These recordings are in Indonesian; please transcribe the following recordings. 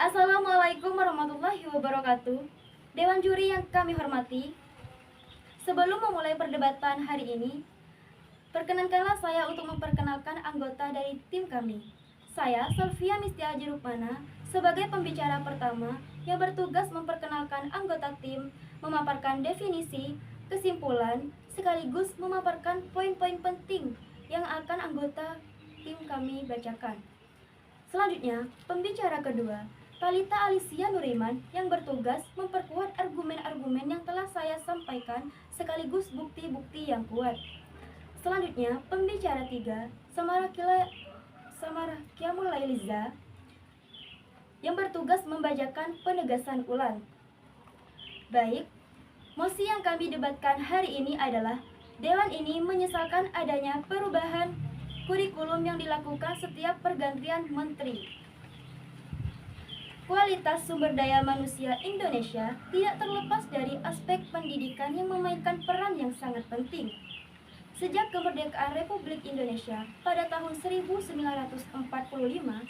Assalamualaikum warahmatullahi wabarakatuh. Dewan juri yang kami hormati, sebelum memulai perdebatan hari ini, perkenankanlah saya untuk memperkenalkan anggota dari tim kami. Saya, Selvia Mistiaji Rukmana, sebagai pembicara pertama yang bertugas memperkenalkan anggota tim, memaparkan definisi, kesimpulan, sekaligus memaparkan poin-poin penting yang akan anggota tim kami bacakan. Selanjutnya, pembicara kedua, Talita Alicia Nuriman, yang bertugas memperkuat argumen-argumen yang telah saya sampaikan sekaligus bukti-bukti yang kuat. Selanjutnya, pembicara tiga, Samara Kiamulailiza, yang bertugas membacakan penegasan ulang. Baik, mosi yang kami debatkan hari ini adalah Dewan ini menyesalkan adanya perubahan kurikulum yang dilakukan setiap pergantian menteri. Kualitas sumber daya manusia Indonesia tidak terlepas dari aspek pendidikan yang memainkan peran yang sangat penting. Sejak kemerdekaan Republik Indonesia pada tahun 1945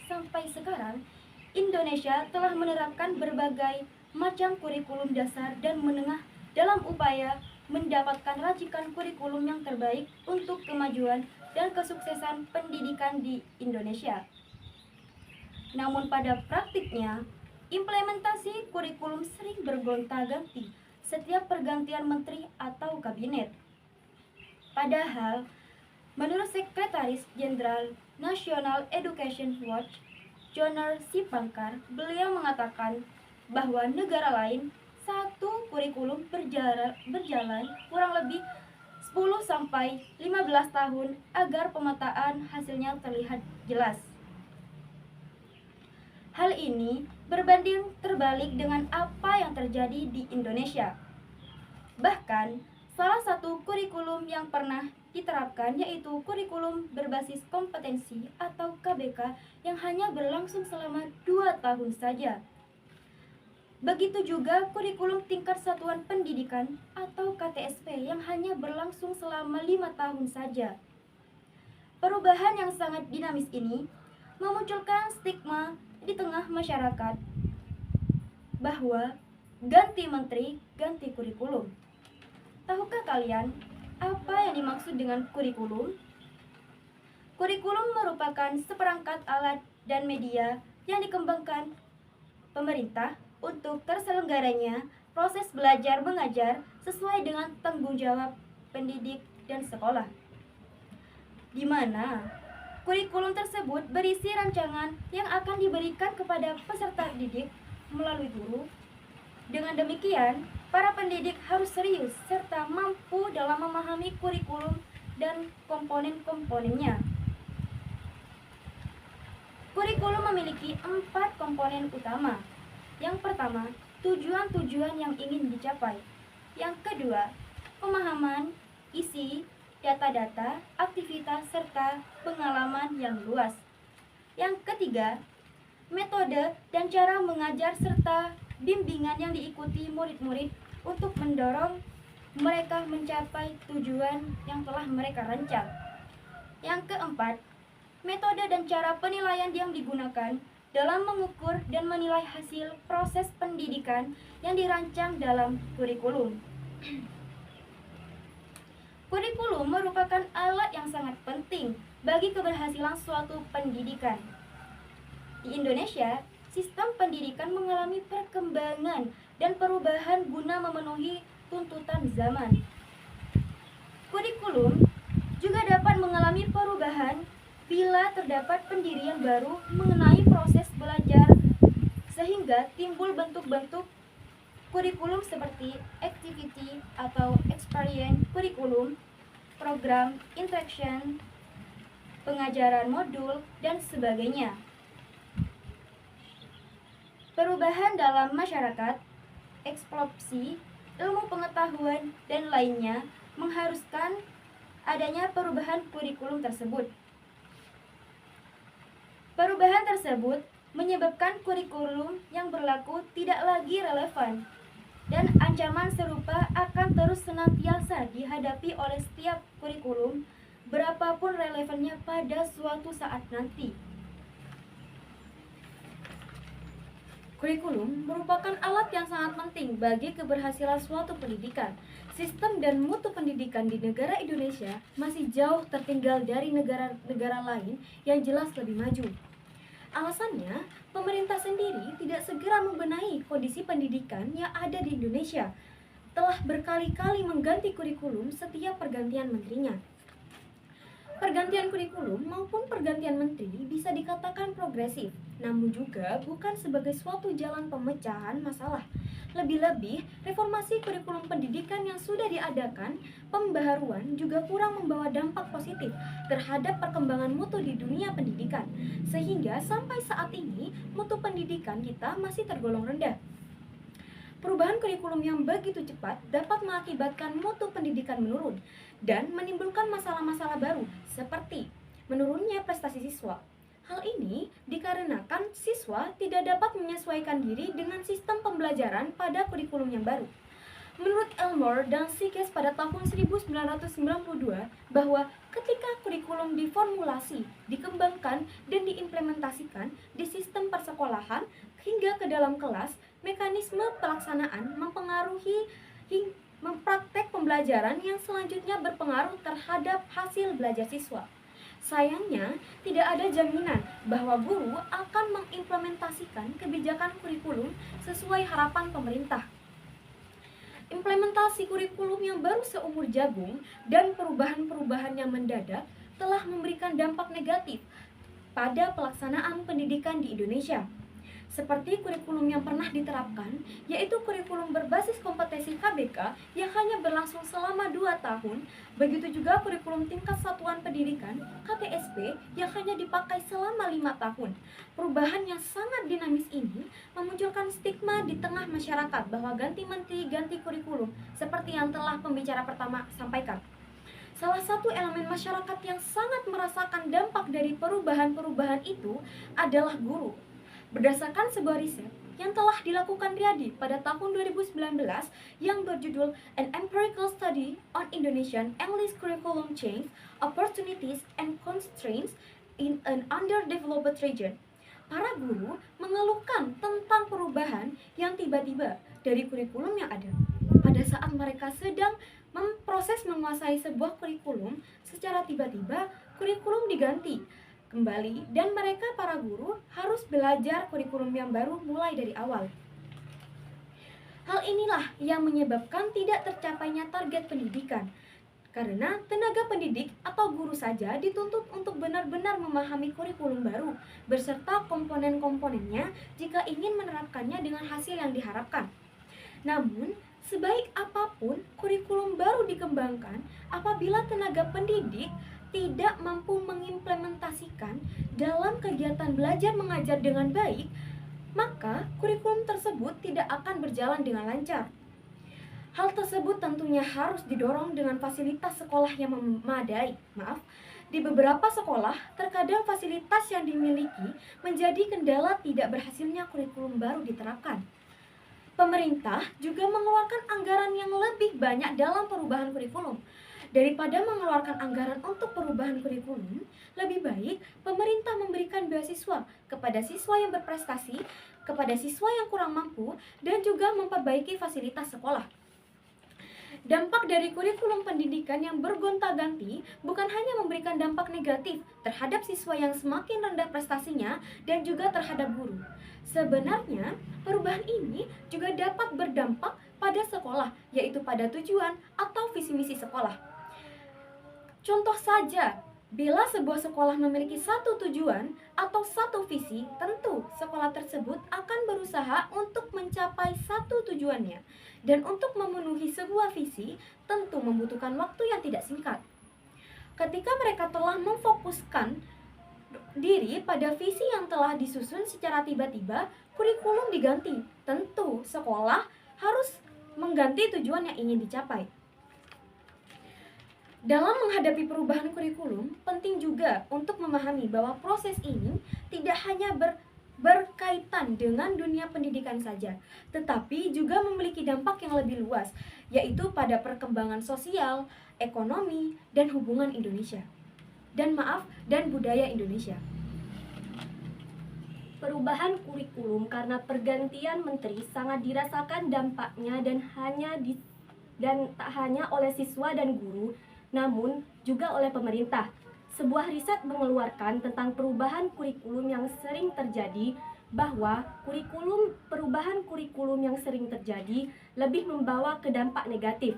sampai sekarang, Indonesia telah menerapkan berbagai macam kurikulum dasar dan menengah dalam upaya mendapatkan racikan kurikulum yang terbaik untuk kemajuan dan kesuksesan pendidikan di Indonesia. Namun pada praktiknya, implementasi kurikulum sering bergonta-ganti setiap pergantian menteri atau kabinet. Padahal, menurut Sekretaris Jenderal National Education Watch, Joner Sipankar, beliau mengatakan bahwa negara lain satu kurikulum berjalan kurang lebih 10-15 tahun agar pemetaan hasilnya terlihat jelas. Hal ini berbanding terbalik dengan apa yang terjadi di Indonesia. Bahkan, salah satu kurikulum yang pernah diterapkan yaitu kurikulum berbasis kompetensi atau KBK yang hanya berlangsung selama 2 tahun saja. Begitu juga kurikulum tingkat satuan pendidikan atau KTSP yang hanya berlangsung selama 5 tahun saja. Perubahan yang sangat dinamis ini memunculkan stigma di tengah masyarakat bahwa ganti menteri, ganti kurikulum. Tahukah kalian apa yang dimaksud dengan kurikulum? Kurikulum merupakan seperangkat alat dan media yang dikembangkan pemerintah untuk terselenggaranya proses belajar mengajar sesuai dengan tanggung jawab pendidik dan sekolah, di mana kurikulum tersebut berisi rancangan yang akan diberikan kepada peserta didik melalui guru. Dengan demikian, para pendidik harus serius serta mampu dalam memahami kurikulum dan komponen-komponennya. Kurikulum memiliki 4 komponen utama. Yang pertama, tujuan-tujuan yang ingin dicapai. Yang kedua, pemahaman, isi, data-data, aktivitas, serta pengalaman yang luas. Yang ketiga, metode dan cara mengajar serta bimbingan yang diikuti murid-murid untuk mendorong mereka mencapai tujuan yang telah mereka rancang. Yang keempat, metode dan cara penilaian yang digunakan dalam mengukur dan menilai hasil proses pendidikan yang dirancang dalam kurikulum. Kurikulum merupakan alat yang sangat penting bagi keberhasilan suatu pendidikan. Di Indonesia, sistem pendidikan mengalami perkembangan dan perubahan guna memenuhi tuntutan zaman. Kurikulum juga dapat mengalami perubahan bila terdapat pendirian baru mengenai proses belajar, sehingga timbul bentuk-bentuk kurikulum seperti activity atau experience kurikulum, program interaction, pengajaran modul, dan sebagainya. Perubahan dalam masyarakat, eksplorasi, ilmu pengetahuan, dan lainnya mengharuskan adanya perubahan kurikulum tersebut. Perubahan tersebut menyebabkan kurikulum yang berlaku tidak lagi relevan, dan ancaman serupa akan terus senantiasa dihadapi oleh setiap kurikulum, berapapun relevannya pada suatu saat nanti. Kurikulum merupakan alat yang sangat penting bagi keberhasilan suatu pendidikan. Sistem dan mutu pendidikan di negara Indonesia masih jauh tertinggal dari negara-negara lain yang jelas lebih maju. Alasannya, pemerintah sendiri tidak segera membenahi kondisi pendidikan yang ada di Indonesia. Telah berkali-kali mengganti kurikulum setiap pergantian menterinya. Pergantian kurikulum maupun pergantian menteri bisa dikatakan progresif, namun juga bukan sebagai suatu jalan pemecahan masalah. Lebih-lebih, reformasi kurikulum pendidikan yang sudah diadakan, pembaharuan juga kurang membawa dampak positif terhadap perkembangan mutu di dunia pendidikan, sehingga sampai saat ini mutu pendidikan kita masih tergolong rendah. Perubahan kurikulum yang begitu cepat dapat mengakibatkan mutu pendidikan menurun dan menimbulkan masalah-masalah baru seperti menurunnya prestasi siswa. Hal ini dikarenakan siswa tidak dapat menyesuaikan diri dengan sistem pembelajaran pada kurikulum yang baru. Menurut Elmore dan Sykes pada tahun 1992 bahwa ketika kurikulum diformulasi, dikembangkan, dan diimplementasikan di sistem persekolahan hingga ke dalam kelas, mekanisme pelaksanaan mempengaruhi mempraktek pembelajaran yang selanjutnya berpengaruh terhadap hasil belajar siswa. Sayangnya, tidak ada jaminan bahwa guru akan mengimplementasikan kebijakan kurikulum sesuai harapan pemerintah. Implementasi kurikulum yang baru seumur jagung dan perubahan-perubahan yang mendadak telah memberikan dampak negatif pada pelaksanaan pendidikan di Indonesia. Seperti kurikulum yang pernah diterapkan, yaitu kurikulum berbasis kompetensi KBK yang hanya berlangsung selama 2 tahun, begitu juga kurikulum tingkat satuan pendidikan KTSP yang hanya dipakai selama 5 tahun. Perubahan yang sangat dinamis ini memunculkan stigma di tengah masyarakat bahwa ganti menteri, ganti kurikulum, seperti yang telah pembicara pertama sampaikan. Salah satu elemen masyarakat yang sangat merasakan dampak dari perubahan-perubahan itu adalah guru. Berdasarkan sebuah riset yang telah dilakukan Riyadi pada tahun 2019 yang berjudul An Empirical Study on Indonesian English Curriculum Change, Opportunities and Constraints in an Underdeveloped Region, para guru mengeluhkan tentang perubahan yang tiba-tiba dari kurikulum yang ada. Pada saat mereka sedang memproses menguasai sebuah kurikulum, secara tiba-tiba kurikulum diganti kembali dan mereka para guru harus belajar kurikulum yang baru mulai dari awal. Hal inilah yang menyebabkan tidak tercapainya target pendidikan, karena tenaga pendidik atau guru saja dituntut untuk benar-benar memahami kurikulum baru beserta komponen-komponennya jika ingin menerapkannya dengan hasil yang diharapkan. Namun, sebaik apapun kurikulum baru dikembangkan, apabila tenaga pendidik tidak mampu mengimplementasikan dalam kegiatan belajar mengajar dengan baik, maka kurikulum tersebut tidak akan berjalan dengan lancar. Hal tersebut tentunya harus didorong dengan fasilitas sekolah yang memadai. Di beberapa sekolah, terkadang fasilitas yang dimiliki menjadi kendala tidak berhasilnya kurikulum baru diterapkan. Pemerintah juga mengeluarkan anggaran yang lebih banyak dalam perubahan kurikulum. Daripada mengeluarkan anggaran untuk perubahan kurikulum, lebih baik pemerintah memberikan beasiswa kepada siswa yang berprestasi, kepada siswa yang kurang mampu, dan juga memperbaiki fasilitas sekolah. Dampak dari kurikulum pendidikan yang bergonta-ganti bukan hanya memberikan dampak negatif terhadap siswa yang semakin rendah prestasinya dan juga terhadap guru. Sebenarnya, perubahan ini juga dapat berdampak pada sekolah, yaitu pada tujuan atau visi misi sekolah. Contoh saja, bila sebuah sekolah memiliki satu tujuan atau satu visi, tentu sekolah tersebut akan berusaha untuk mencapai satu tujuannya. Dan untuk memenuhi sebuah visi, tentu membutuhkan waktu yang tidak singkat. Ketika mereka telah memfokuskan diri pada visi yang telah disusun secara tiba-tiba, kurikulum diganti. Tentu sekolah harus mengganti tujuan yang ingin dicapai. Dalam menghadapi perubahan kurikulum, penting juga untuk memahami bahwa proses ini tidak hanya berkaitan dengan dunia pendidikan saja, tetapi juga memiliki dampak yang lebih luas, yaitu pada perkembangan sosial, ekonomi, dan hubungan Indonesia. Dan budaya Indonesia. Perubahan kurikulum karena pergantian menteri sangat dirasakan dampaknya dan tak hanya oleh siswa dan guru, namun juga oleh pemerintah. Sebuah riset mengeluarkan tentang perubahan kurikulum yang sering terjadi bahwa perubahan kurikulum yang sering terjadi lebih membawa ke dampak negatif.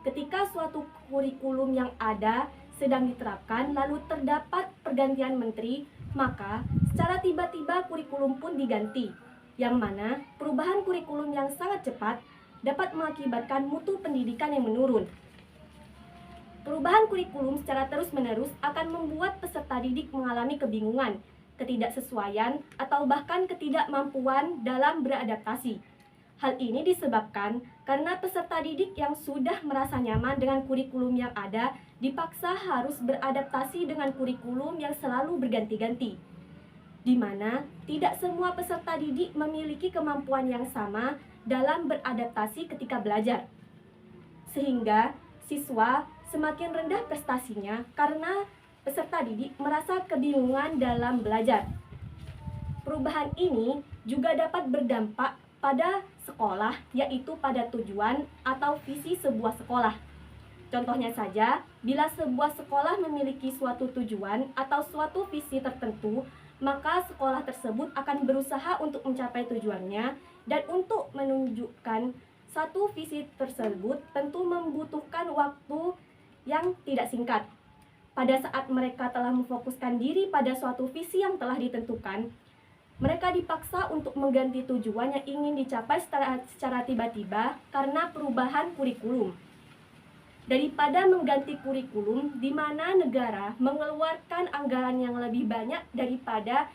Ketika suatu kurikulum yang ada sedang diterapkan lalu terdapat pergantian menteri, maka secara tiba-tiba kurikulum pun diganti, yang mana perubahan kurikulum yang sangat cepat dapat mengakibatkan mutu pendidikan yang menurun. Perubahan kurikulum secara terus-menerus akan membuat peserta didik mengalami kebingungan, ketidaksesuaian, atau bahkan ketidakmampuan dalam beradaptasi. Hal ini disebabkan karena peserta didik yang sudah merasa nyaman dengan kurikulum yang ada dipaksa harus beradaptasi dengan kurikulum yang selalu berganti-ganti, di mana tidak semua peserta didik memiliki kemampuan yang sama dalam beradaptasi ketika belajar. Sehingga siswa semakin rendah prestasinya karena peserta didik merasa kebingungan dalam belajar. Perubahan ini juga dapat berdampak pada sekolah, yaitu pada tujuan atau visi sebuah sekolah. Contohnya saja, bila sebuah sekolah memiliki suatu tujuan atau suatu visi tertentu, maka sekolah tersebut akan berusaha untuk mencapai tujuannya, dan untuk menunjukkan satu visi tersebut tentu membutuhkan waktu yang tidak singkat. Pada saat mereka telah memfokuskan diri pada suatu visi yang telah ditentukan, mereka dipaksa untuk mengganti tujuan yang ingin dicapai secara tiba-tiba karena perubahan kurikulum. Daripada mengganti kurikulum di mana negara mengeluarkan anggaran yang lebih banyak daripada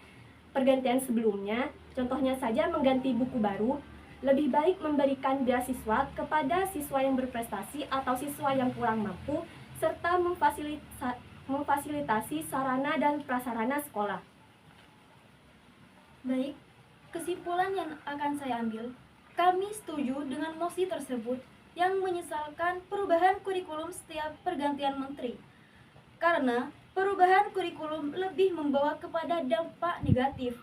pergantian sebelumnya, contohnya saja mengganti buku baru, lebih baik memberikan beasiswa kepada siswa yang berprestasi atau siswa yang kurang mampu, serta memfasilitasi sarana dan prasarana sekolah. Baik, kesimpulan yang akan saya ambil, kami setuju dengan mosi tersebut yang menyesalkan perubahan kurikulum setiap pergantian menteri. Karena perubahan kurikulum lebih membawa kepada dampak negatif.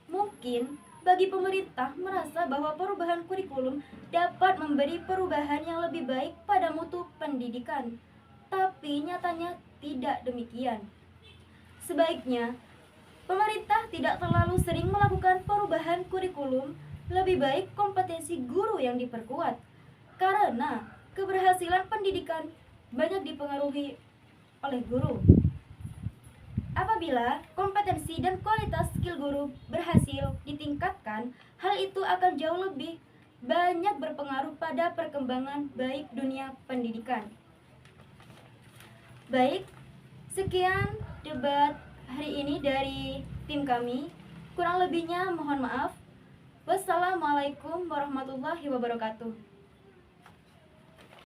Mungkin bagi pemerintah merasa bahwa perubahan kurikulum dapat memberi perubahan yang lebih baik pada mutu pendidikan. Tapi nyatanya tidak demikian. Sebaiknya pemerintah tidak terlalu sering melakukan perubahan kurikulum, lebih baik kompetensi guru yang diperkuat. Karena keberhasilan pendidikan banyak dipengaruhi oleh guru. Apabila kompetensi dan kualitas skill guru berhasil ditingkatkan, hal itu akan jauh lebih banyak berpengaruh pada perkembangan baik dunia pendidikan. Baik, sekian debat hari ini dari tim kami. Kurang lebihnya mohon maaf. Wassalamualaikum warahmatullahi wabarakatuh.